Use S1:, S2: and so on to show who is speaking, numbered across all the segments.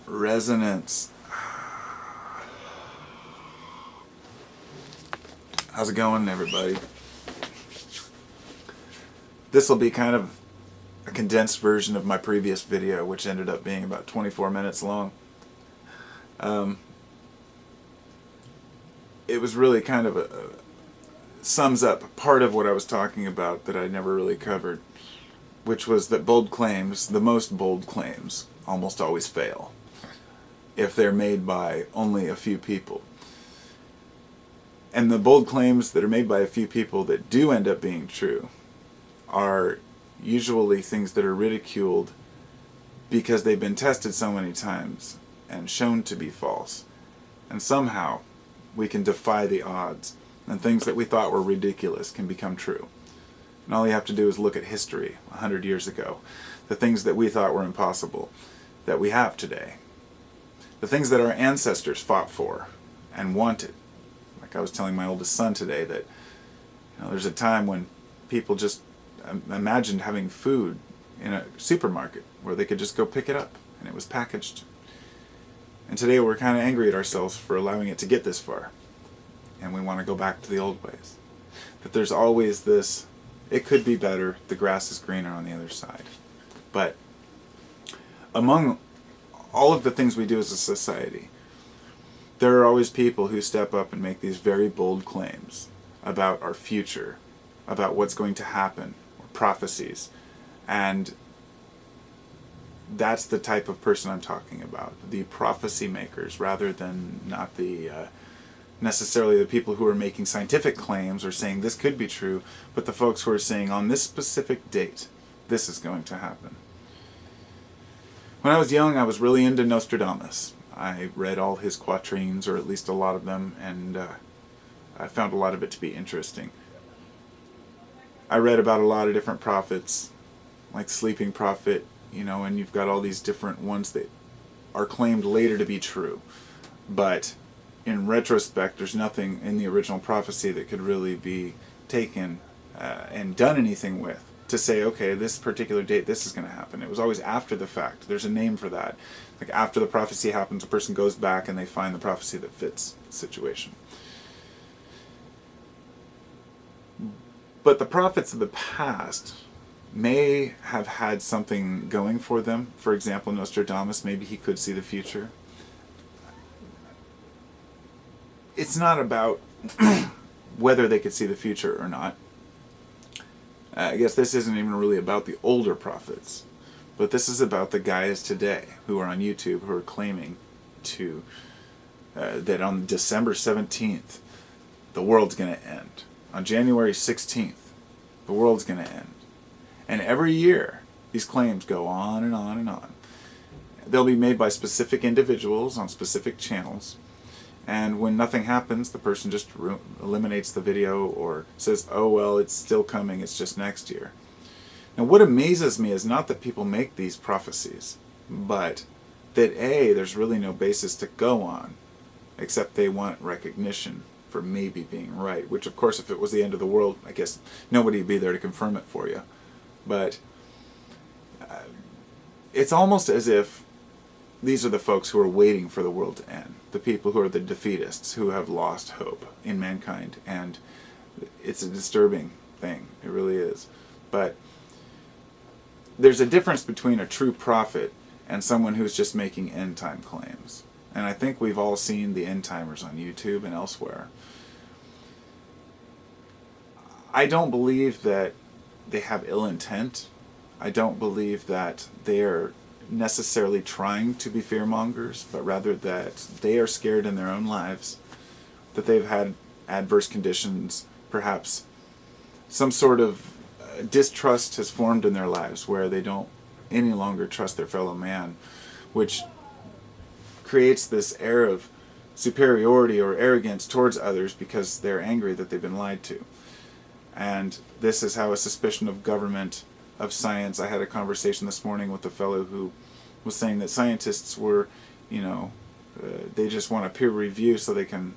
S1: Resonance. How's it going, everybody? This will be kind of a condensed version of my previous video, which ended up being about 24 minutes long. It was really kind of sums up part of what I was talking about that I never really covered, which was that bold claims, the most bold claims, almost always fail if they're made by only a few people. And the bold claims that are made by a few people that do end up being true are usually things that are ridiculed because they've been tested so many times and shown to be false. And somehow we can defy the odds, and things that we thought were ridiculous can become true. And all you have to do is look at history 100 years ago. The things that we thought were impossible that we have today. The things that our ancestors fought for and wanted. Like I was telling my oldest son today that there's a time when people just imagined having food in a supermarket where they could just go pick it up and it was packaged. And today we're kind of angry at ourselves for allowing it to get this far. And we want to go back to the old ways. That there's always this, it could be better, the grass is greener on the other side. But among all of the things we do as a society, there are always people who step up and make these very bold claims about our future, about what's going to happen, or prophecies. And that's the type of person I'm talking about, the prophecy makers, rather than not the necessarily the people who are making scientific claims or saying this could be true, but the folks who are saying on this specific date, this is going to happen. When I was young, I was really into Nostradamus. I read all his quatrains, or at least a lot of them, and I found a lot of it to be interesting. I read about a lot of different prophets, like Sleeping Prophet, and you've got all these different ones that are claimed later to be true. But in retrospect, there's nothing in the original prophecy that could really be taken and done anything with to say, okay, this particular date, this is going to happen. It was always after the fact. There's a name for that. Like after the prophecy happens, a person goes back and they find the prophecy that fits the situation. But the prophets of the past may have had something going for them. For example, Nostradamus, maybe he could see the future. It's not about whether they could see the future or not. I guess this isn't even really about the older prophets, but this is about the guys today who are on YouTube who are claiming to that on December 17th, the world's going to end. On January 16th, the world's going to end. And every year, these claims go on and on and on. They'll be made by specific individuals on specific channels. And when nothing happens, the person just eliminates the video or says, oh, well, it's still coming, it's just next year. Now, what amazes me is not that people make these prophecies, but that, A, there's really no basis to go on, except they want recognition for maybe being right, which, of course, if it was the end of the world, I guess nobody would be there to confirm it for you. But it's almost as if these are the folks who are waiting for the world to end. The people who are the defeatists, who have lost hope in mankind. And it's a disturbing thing. It really is. But there's a difference between a true prophet and someone who's just making end-time claims. And I think we've all seen the end-timers on YouTube and elsewhere. I don't believe that they have ill intent. I don't believe that they're necessarily trying to be fearmongers, but rather that they are scared in their own lives, that they've had adverse conditions, perhaps some sort of distrust has formed in their lives where they don't any longer trust their fellow man, which creates this air of superiority or arrogance towards others because they're angry that they've been lied to. And this is how a suspicion of government, of science. I had a conversation this morning with a fellow who was saying that scientists were, they just want a peer review so they can,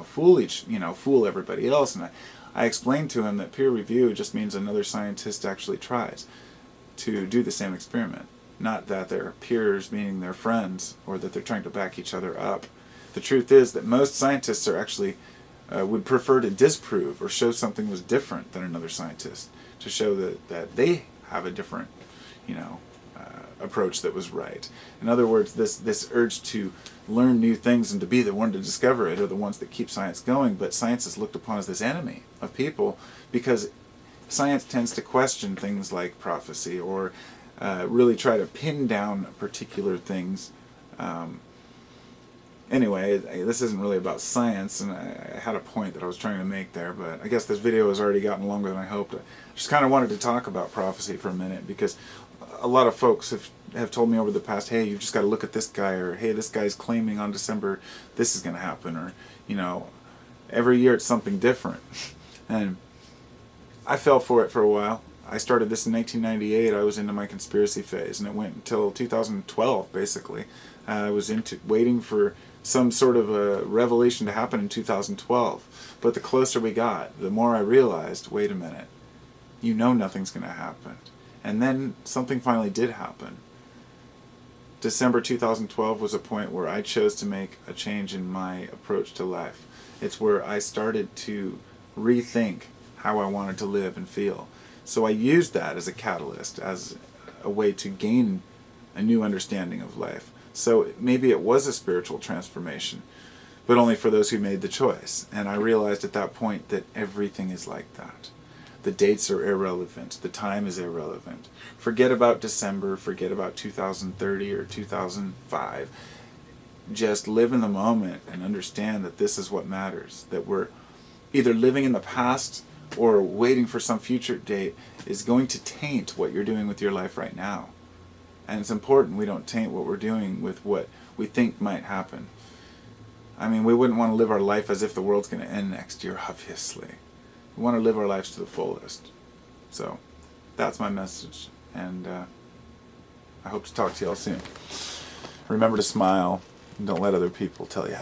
S1: fool everybody else. And I explained to him that peer review just means another scientist actually tries to do the same experiment. not that they're peers, meaning they're friends, or that they're trying to back each other up. The truth is that most scientists are actually would prefer to disprove or show something was different than another scientist, to show that they have a different, approach that was right. In other words, this urge to learn new things and to be the one to discover it are the ones that keep science going. But science is looked upon as this enemy of people because science tends to question things like prophecy or really try to pin down particular things. Anyway, this isn't really about science, and I had a point that I was trying to make there, but I guess this video has already gotten longer than I hoped. I just kind of wanted to talk about prophecy for a minute because a lot of folks have told me over the past, hey, you've just got to look at this guy, or hey, this guy's claiming on December this is going to happen, or, every year it's something different. And I fell for it for a while. I started this in 1998. I was into my conspiracy phase, and it went until 2012, basically. I was waiting for some sort of a revelation to happen in 2012. But the closer we got, the more I realized, wait a minute, nothing's going to happen. And then something finally did happen. December 2012 was a point where I chose to make a change in my approach to life. It's where I started to rethink how I wanted to live and feel. So I used that as a catalyst, as a way to gain a new understanding of life. So maybe it was a spiritual transformation, but only for those who made the choice. And I realized at that point that everything is like that. The dates are irrelevant. The time is irrelevant. Forget about December. Forget about 2030 or 2005. Just live in the moment and understand that this is what matters. That we're either living in the past or waiting for some future date is going to taint what you're doing with your life right now. And it's important we don't taint what we're doing with what we think might happen. I mean, we wouldn't want to live our life as if the world's going to end next year, obviously. We want to live our lives to the fullest. So, that's my message. And I hope to talk to y'all soon. Remember to smile and don't let other people tell you how